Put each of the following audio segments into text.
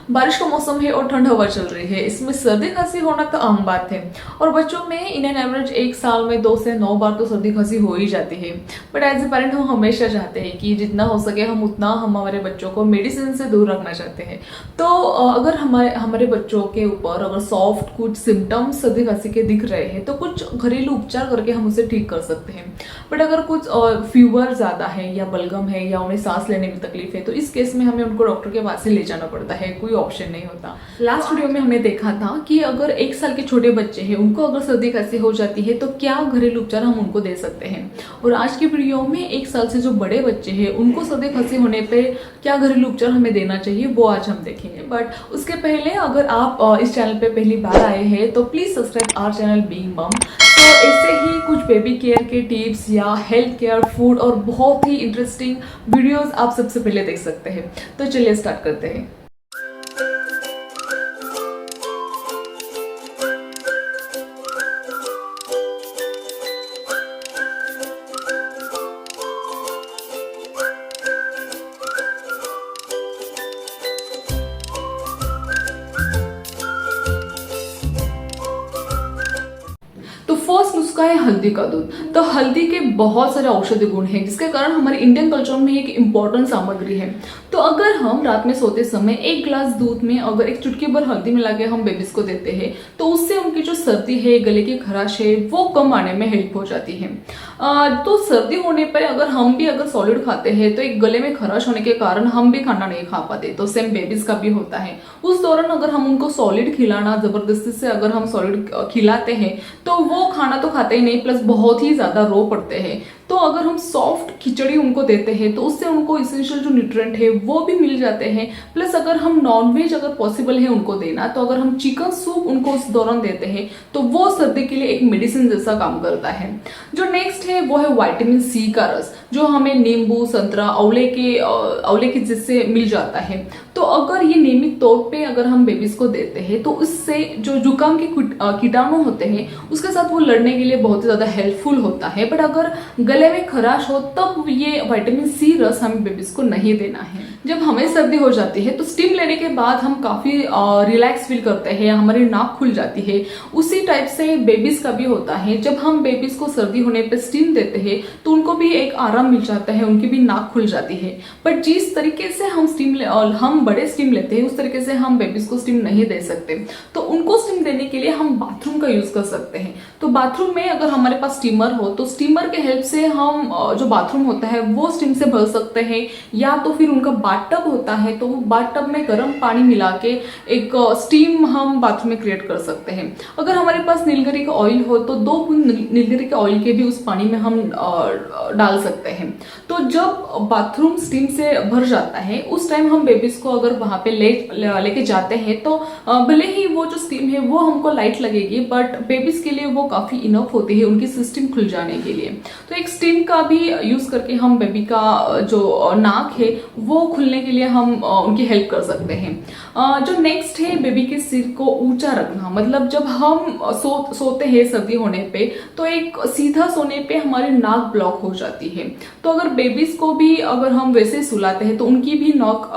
बारिश का मौसम है और ठंड हवा चल रही है। इसमें सर्दी खांसी होना तो आम बात है और बच्चों में इन एन एवरेज एक साल में 2 से 9 बार तो सर्दी खांसी हो ही जाती है। बट एज ए पेरेंट हम हमेशा चाहते हैं कि जितना हो सके हम हमारे बच्चों को मेडिसिन से दूर रखना चाहते हैं। तो अगर हमारे बच्चों के ऊपर अगर सॉफ्ट कुछ सिम्टम्स सर्दी खांसी के दिख रहे हैं तो कुछ घरेलू उपचार करके हम उसे ठीक कर सकते हैं। बट अगर कुछ फीवर ज़्यादा है या बलगम है या उन्हें सांस लेने में तकलीफ है तो इस केस में हमें उनको डॉक्टर के पास से ले जाना पड़ता है, कोई ऑप्शन नहीं होता। लास्ट वीडियो में हमने देखा था कि अगर 1 साल के छोटे बच्चे हैं उनको अगर सर्दी खांसी हो जाती है तो क्या घरेलू उपचार हम उनको दे सकते हैं। और आज की वीडियो में 1 साल से जो बड़े बच्चे हैं उनको सर्दी खांसी होने पे क्या घरेलू उपचार हमें देना चाहिए वो आज हम देखेंगे। बट उसके पहले अगर आप इस चैनल पे पहली बार आए हैं तो please subscribe our channel being mom. तो ऐसे ही कुछ बेबी केयर के टिप्स या हेल्थ केयर, फूड और बहुत ही इंटरेस्टिंग वीडियोस आप सबसे पहले देख सकते हैं। तो चलिए स्टार्ट करते हैं। तो फर्स्ट नुस्खा है हल्दी का दूध। तो हल्दी के बहुत सारे औषधि गुण हैं जिसके कारण हमारे इंडियन कल्चर में एक इम्पॉर्टेंट सामग्री है। तो अगर हम रात में सोते समय 1 गिलास दूध में अगर एक चुटकी भर हल्दी मिला के हम बेबीज को देते हैं तो उससे उनकी जो सर्दी है, गले की खराश है वो कम आने में हेल्प हो जाती है। तो सर्दी होने पर अगर सॉलिड खाते हैं तो एक गले में खराश होने के कारण हम भी खाना नहीं खा पाते। तो सेम बेबीज का भी होता है। उस दौरान अगर हम उनको सॉलिड खिलाना, जबरदस्ती से अगर हम सॉलिड खिलाते हैं तो वो खाना तो खाते ही नहीं, प्लस बहुत ही ज्यादा रो पड़ते हैं। तो अगर हम सॉफ्ट खिचड़ी उनको देते हैं तो उससे उनको इसेंशियल जो न्यूट्रिएंट है वो भी मिल जाते हैं। प्लस अगर हम नॉनवेज अगर पॉसिबल है उनको देना तो अगर हम चिकन सूप उनको उस दौरान देते हैं तो वो सर्दी के लिए एक मेडिसिन जैसा काम करता है। जो नेक्स्ट है वो है विटामिन सी का रस, जो हमें नींबू, संतरा, आंवले के जिससे मिल जाता है। तो अगर ये नियमित तौर पे अगर हम बेबीज को देते हैं तो उससे जो जुकाम के कीटाणु होते हैं उसके साथ वो लड़ने के लिए बहुत ही ज्यादा हेल्पफुल होता है। बट अगर गले में खराश हो तब ये विटामिन सी रस हमें बेबीज को नहीं देना है। जब हमें सर्दी हो जाती है तो स्टीम लेने के बाद हम काफी रिलैक्स फील करते हैं, हमारी नाक खुल जाती है। उसी टाइप से बेबीज का भी होता है। जब हम बेबीज को सर्दी होने पे स्टीम देते हैं तो उनको भी एक आराम मिल जाता है, उनकी भी नाक खुल जाती है। बट जिस तरीके से हम बड़े स्टीम लेते हैं उस तरीके से हम बेबीज को स्टीम नहीं दे सकते। तो उनको स्टीम देने के लिए हम बाथरूम का यूज कर सकते हैं। तो बाथरूम में अगर हमारे पास स्टीमर हो तो स्टीमर के हेल्प से हम जो बाथरूम होता है वो स्टीम से भर सकते हैं। या तो फिर उनका बाथटब होता है तो वो बाथटब में गर्म पानी मिला के एक स्टीम हम बाथरूम में क्रिएट कर सकते हैं। अगर हमारे पास नीलगिरी का ऑयल हो तो 2 बूंद नीलगिरी के ऑयल के भी उस पानी में हम डाल सकते हैं। तो जब बाथरूम स्टीम से भर जाता है उस टाइम हम बेबीज को अगर वहां पे लेके जाते हैं तो भले ही वो जो स्टीम है वो हमको लाइट लगेगी बट बेबीज के लिए वो काफी इनफ होती है उनकी सिस्टम खुल जाने के लिए। तो एक स्टीम का भी यूज करके हम बेबी का जो नाक है वो खुलने के लिए हम उनकी हेल्प कर सकते हैं। जो नेक्स्ट है बेबी के सिर को ऊंचा रखना। मतलब जब हम सोते हैं सर्दी होने पे तो एक सीधा सोने पे हमारी नाक ब्लॉक हो जाती है। तो अगर बेबीज को भी अगर हम वैसे सुलाते हैं तो उनकी भी नाक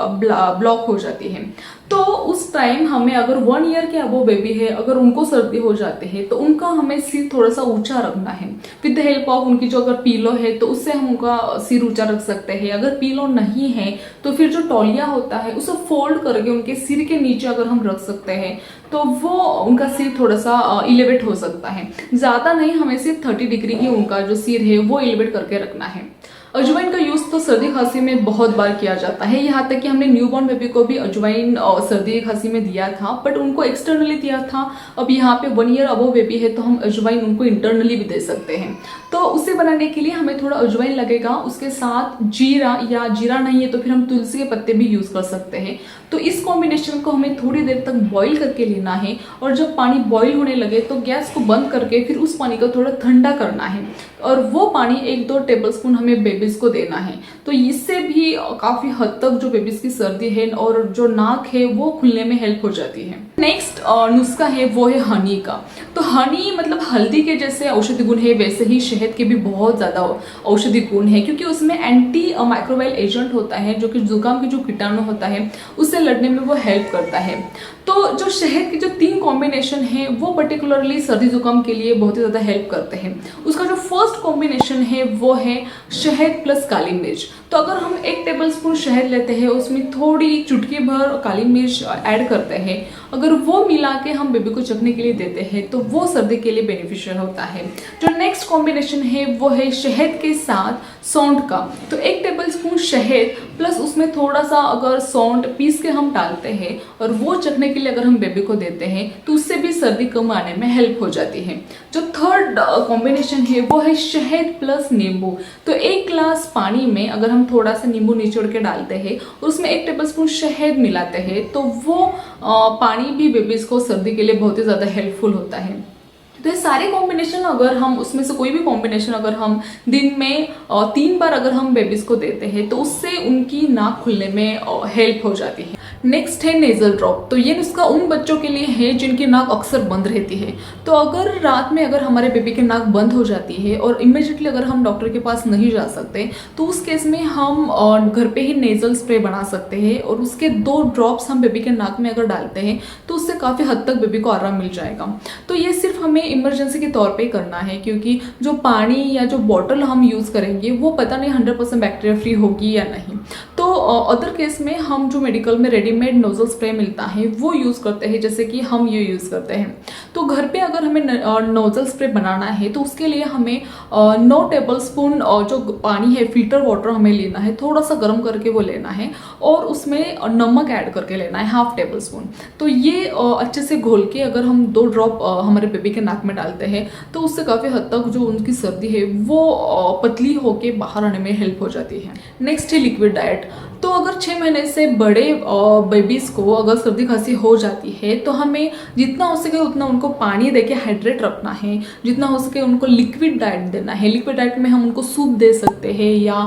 ब्लॉक हो जाती है। तो उस टाइम हमें अगर 1 ईयर के अबो बेबी है अगर उनको सर्दी हो जाती है तो उनका हमें सिर थोड़ा सा ऊंचा रखना है विद द हेल्प ऑफ उनकी जो अगर पीलो है तो उससे हम उनका सिर ऊंचा रख सकते हैं। अगर पीलो नहीं है तो फिर जो तौलिया होता है उसे फोल्ड करके उनके सिर के नीचे अगर हम रख सकते हैं तो वो उनका सिर थोड़ा सा इलेवेट हो सकता है। ज्यादा नहीं, हमें सिर्फ 30 डिग्री ही उनका जो सिर है वो इलेवेट करके रखना है। अजवाइन का यूज तो सर्दी खांसी में बहुत बार किया जाता है। यहाँ तक कि हमने न्यूबॉर्न बेबी को भी अजवाइन सर्दी खांसी में दिया था बट उनको एक्सटर्नली दिया था। अब यहाँ पे 1 ईयर अबव बेबी है तो हम अजवाइन उनको इंटरनली भी दे सकते हैं। तो उसे बनाने के लिए हमें थोड़ा अजवाइन लगेगा, उसके साथ जीरा, या जीरा नहीं है तो फिर हम तुलसी के पत्ते भी यूज कर सकते हैं। तो इस कॉम्बिनेशन को हमें थोड़ी देर तक बॉईल करके लेना है और जब पानी बॉईल होने लगे तो गैस को बंद करके फिर उस पानी को थोड़ा ठंडा करना है और वो पानी 1-2 टेबलस्पून हमें बेबीज को देना है। तो इससे भी काफी हद तक जो बेबीज की सर्दी है और जो नाक है वो खुलने में हेल्प हो जाती है। नेक्स्ट नुस्खा है वो है हनी का। तो हनी मतलब हल्दी के जैसे औषधि गुण है, वैसे ही शहद के भी बहुत ज़्यादा औषधि गुण है, क्योंकि उसमें एंटी माइक्रोबाइल एजेंट होता है जो कि जुकाम की जो कीटाणु होता है उससे लड़ने में वो हेल्प करता है। तो जो शहद के जो 3 कॉम्बिनेशन है वो पर्टिकुलरली सर्दी जुकाम के लिए बहुत ही ज़्यादा हेल्प करते हैं। उसका जो फर्स्ट कॉम्बिनेशन है वो है शहद प्लस काली मिर्च। तो अगर हम 1 टेबलस्पून शहद लेते हैं, उसमें थोड़ी चुटकी भर काली मिर्च ऐड करते हैं, अगर वो मिला के हम बेबी को चखने के लिए देते हैं तो वो सर्दी के लिए बेनिफिशियल होता है। जो नेक्स्ट कॉम्बिनेशन है वो है शहद के साथ सौंठ का। तो 1 टेबलस्पून शहद प्लस उसमें थोड़ा सा अगर सौंठ पीस के हम डालते हैं और वो चखने के लिए अगर हम बेबी को देते हैं तो उससे भी सर्दी कम आने में हेल्प हो जाती है। जो थर्ड कॉम्बिनेशन है वो है शहद प्लस नींबू। तो 1 ग्लास पानी में अगर हम थोड़ा सा नींबू निचोड़ के डालते हैं और उसमें 1 टेबलस्पून शहद मिलाते हैं तो वो पानी भी बेबीज को सर्दी के लिए बहुत ही ज़्यादा हेल्पफुल होता है। तो ये सारे कॉम्बिनेशन अगर हम उसमें से कोई भी कॉम्बिनेशन अगर हम दिन में 3 बार अगर हम बेबीज को देते हैं तो उससे उनकी नाक खुलने में हेल्प हो जाती है। नेक्स्ट है नेजल ड्रॉप। तो ये नुस्खा उन बच्चों के लिए है जिनकी नाक अक्सर बंद रहती है। तो अगर रात में अगर हमारे बेबी की नाक बंद हो जाती है और इमीडिएटली अगर हम डॉक्टर के पास नहीं जा सकते तो उस केस में हम घर पे ही नेजल स्प्रे बना सकते हैं और उसके 2 ड्रॉप्स हम बेबी के नाक में अगर डालते हैं तो उससे काफ़ी हद तक बेबी को आराम मिल जाएगा। तो ये सिर्फ हमें इमरजेंसी के तौर पे करना है, क्योंकि जो पानी या जो बॉटल हम यूज़ करेंगे वो पता नहीं 100% बैक्टीरिया फ्री होगी या नहीं। तो अदर केस में हम जो मेडिकल में रेडीमेड नोजल स्प्रे मिलता है वो यूज़ करते हैं, जैसे कि हम ये यूज़ करते हैं। तो घर पे अगर हमें नोजल स्प्रे बनाना है तो उसके लिए हमें 9 टेबलस्पून जो पानी है फिल्टर वाटर हमें लेना है, थोड़ा सा गर्म करके वो लेना है और उसमें नमक ऐड करके लेना है 1/2 टेबलस्पून। तो ये अच्छे से घोल के अगर हम 2 ड्रॉप हमारे बेबी के नाक में डालते हैं तो उससे काफ़ी हद तक जो उनकी सर्दी है वो पतली होके बाहर आने में हेल्प हो जाती है। नेक्स्ट है लिक्विड डाइट। तो अगर 6 महीने से बड़े बेबीज़ को अगर सर्दी खांसी हो जाती है तो हमें जितना हो सके उतना उनको पानी देके हाइड्रेट रखना है, जितना हो सके उनको लिक्विड डाइट देना है। लिक्विड डाइट में हम उनको सूप दे सकते हैं या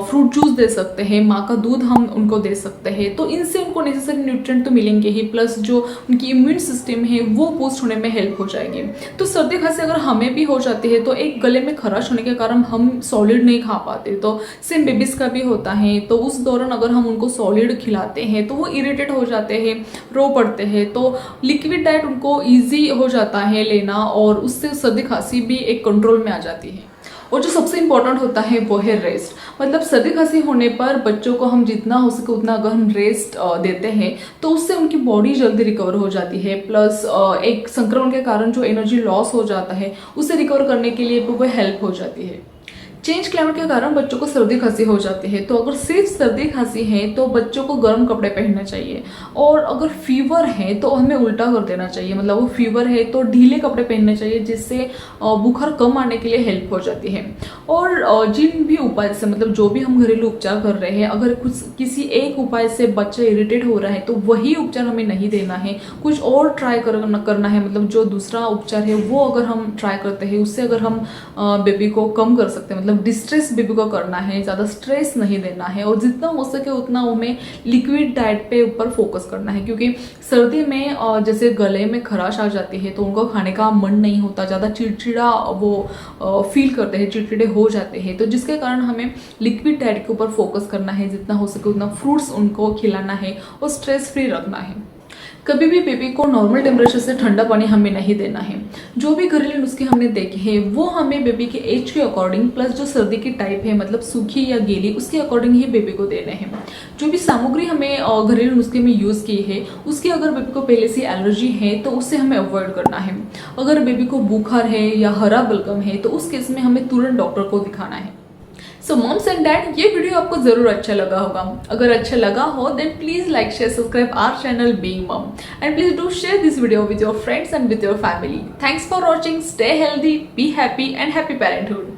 फ्रूट जूस दे सकते हैं, माँ का दूध हम उनको दे सकते हैं। तो इनसे उनको नेसेसरी न्यूट्रिएंट तो मिलेंगे ही, प्लस जो उनकी इम्यून सिस्टम है वो बूस्ट होने में हेल्प हो जाएगी। तो सर्दी खांसी अगर हमें भी हो जाती है तो एक गले में खराश होने के कारण हम सॉलिड नहीं खा पाते, तो सेम बेबीज़ का भी होता है। तो उस दौरान अगर हम उनको सॉलिड खिलाते हैं तो वो इरिटेट हो जाते हैं, रो पड़ते हैं। तो लिक्विड डाइट उनको ईजी हो जाता है लेना और उससे सर्दी खांसी भी एक कंट्रोल में आ जाती है। और जो सबसे इम्पोर्टेंट होता है वो है रेस्ट। मतलब सर्दी खांसी होने पर बच्चों को हम जितना हो सके उतना अगर हम रेस्ट देते हैं तो उससे उनकी बॉडी जल्दी रिकवर हो जाती है, प्लस एक संक्रमण के कारण जो एनर्जी लॉस हो जाता है उससे रिकवर करने के लिए वो हेल्प हो जाती है। चेंज क्लाइमेट के कारण बच्चों को सर्दी खांसी हो जाती है, तो अगर सिर्फ सर्दी खांसी है तो बच्चों को गर्म कपड़े पहनने चाहिए, और अगर फीवर है तो हमें उल्टा कर देना चाहिए। मतलब वो फीवर है तो ढीले कपड़े पहनने चाहिए, जिससे बुखार कम आने के लिए हेल्प हो जाती है। और जिन भी उपाय से, मतलब जो भी हम घरेलू उपचार कर रहे हैं, अगर कुछ किसी एक उपाय से बच्चा इरिटेट हो रहा है तो वही उपचार हमें नहीं देना है, कुछ और ट्राई करना है। मतलब जो दूसरा उपचार है वो अगर हम ट्राई करते हैं उससे अगर हम बेबी को कम कर सकते हैं। मतलब डिस्ट्रेस बेबी को करना है, ज़्यादा स्ट्रेस नहीं देना है, और जितना हो सके उतना हमें लिक्विड डाइट पे ऊपर फोकस करना है। क्योंकि सर्दी में जैसे गले में खराश आ जाती है तो उनको खाने का मन नहीं होता, ज़्यादा चिड़चिड़ा वो फील करते हैं, चिड़चिड़े हो जाते हैं। तो जिसके कारण हमें लिक्विड डाइट के ऊपर फोकस करना है, जितना हो सके उतना फ्रूट्स उनको खिलाना है और स्ट्रेस फ्री रखना है। कभी भी बेबी को नॉर्मल टेम्परेचर से ठंडा पानी हमें नहीं देना है। जो भी घरेलू नुस्खे हमने देखे हैं वो हमें बेबी के एज के अकॉर्डिंग, प्लस जो सर्दी की टाइप है, मतलब सूखी या गीली, उसके अकॉर्डिंग ही बेबी को देने हैं। जो भी सामग्री हमें घरेलू नुस्खे में यूज़ की है उसकी अगर बेबी को पहले से एलर्जी है तो उससे हमें अवॉइड करना है। अगर बेबी को बुखार है या हरा बलगम है तो उस केस में हमें तुरंत डॉक्टर को दिखाना है। सो मॉम्स एंड डैड, ये वीडियो आपको जरूर अच्छा लगा होगा। अगर अच्छा लगा हो then please like, share, subscribe our channel being mom, and please do share this video with your friends and with your family. Thanks for watching, stay healthy, be happy and happy parenthood.